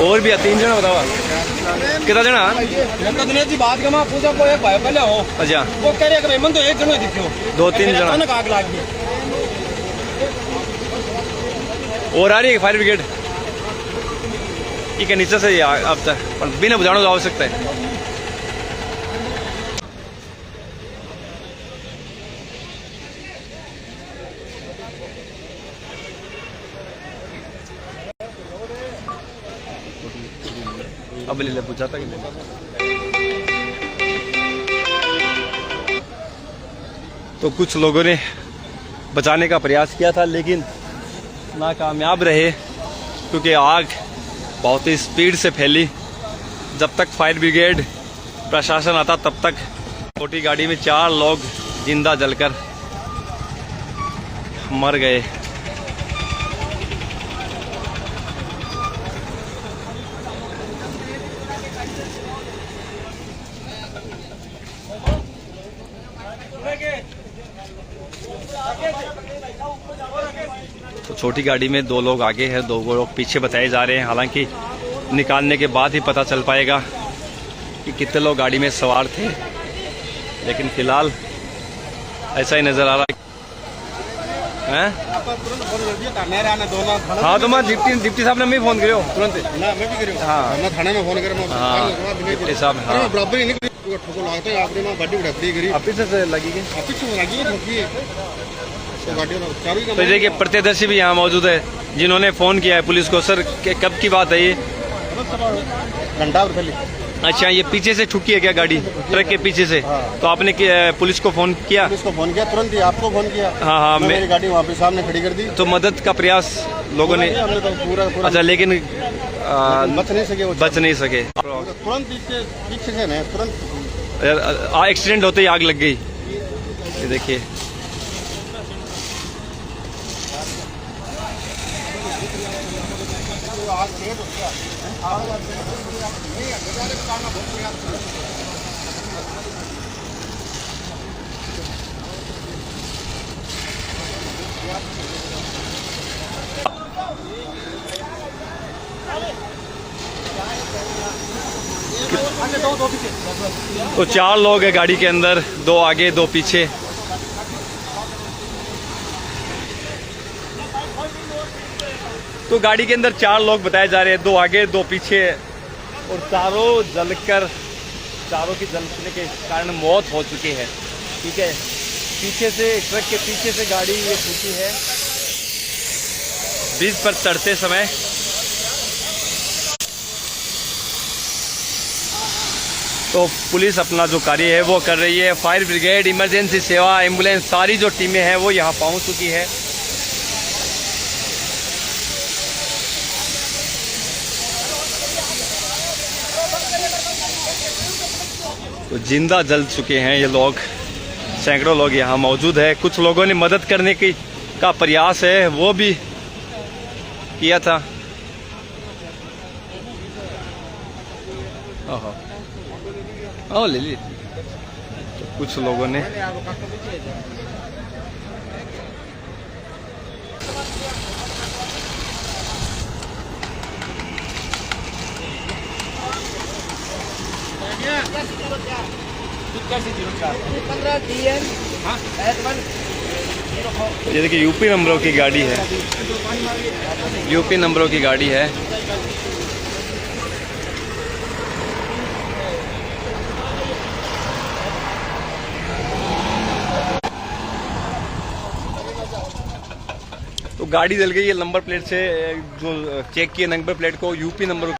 और भी 3 जना बताओ कितना जना दिनेश जी बात का पूछा को एक भाई पहले हो। अच्छा वो कह रहे कि तो एक जन दिखो 2-3 जना अचानक आग लग गई। और आ रही है फायर ब्रिगेड ठीक है नीचे से अब तक बिना बुझाने तो आवश्यकता है। अब ले पूछा था तो कुछ लोगों ने बचाने का प्रयास किया था लेकिन नाकामयाब रहे क्योंकि आग बहुत ही स्पीड से फैली। जब तक फायर ब्रिगेड प्रशासन आता तब तक छोटी गाड़ी में 4 लोग जिंदा जलकर मर गए। तो छोटी गाड़ी में 2 लोग आगे हैं, 2 लोग पीछे बताए जा रहे हैं। हालांकि निकालने के बाद ही पता चल पाएगा कि कितने लोग गाड़ी में सवार थे, लेकिन फिलहाल ऐसा ही नजर आ रहा है। हाँ तो मैं डिप्टी साहब ने मैं फोन करो तुरंत। हाँ मैं थाने में फोन करूँ। हाँ डिप्टी साहब हाँ पीछे से लगी तो देखिए प्रत्यदर्शी भी यहाँ मौजूद है जिन्होंने फोन किया है पुलिस को। सर कब की बात है ये? घंटा। अच्छा ये पीछे से ठुकी है क्या गाड़ी ट्रक के पीछे से? हाँ। तो आपने पुलिस को फोन किया? पुलिस को फोन किया तुरंत ही आपको फोन किया। हाँ हाँ मेरी गाड़ी वहाँ पे सामने खड़ी कर दी। तो मदद का प्रयास लोगों ने तो पूरा अच्छा लेकिन बच नहीं सके तुरंत पीछे से ना तुरंत एक्सीडेंट होते ही आग लग गई। ये देखिए तो 4 लोग हैं गाड़ी के अंदर, 2 आगे 2 पीछे। तो गाड़ी के अंदर 4 लोग बताए जा रहे हैं, 2 आगे 2 पीछे और चारों की जलने के कारण मौत हो चुकी है। ठीक है पीछे से ट्रक के पीछे से गाड़ी ये ठुकी है ब्रिज पर चढ़ते समय। तो पुलिस अपना जो कार्य है वो कर रही है। फायर ब्रिगेड, इमरजेंसी सेवा, एम्बुलेंस सारी जो टीमें हैं वो यहाँ पहुँच चुकी है। तो जिंदा जल चुके हैं ये लोग, सैकड़ों लोग यहाँ मौजूद है। कुछ लोगों ने मदद करने का प्रयास है वो भी किया था। ले ली तो कुछ लोगों ने ये देखिए यूपी नंबरों की गाड़ी है, यूपी नंबरों की गाड़ी है। तो गाड़ी जल गई है। नंबर प्लेट से जो चेक किए नंबर प्लेट को यूपी नंबर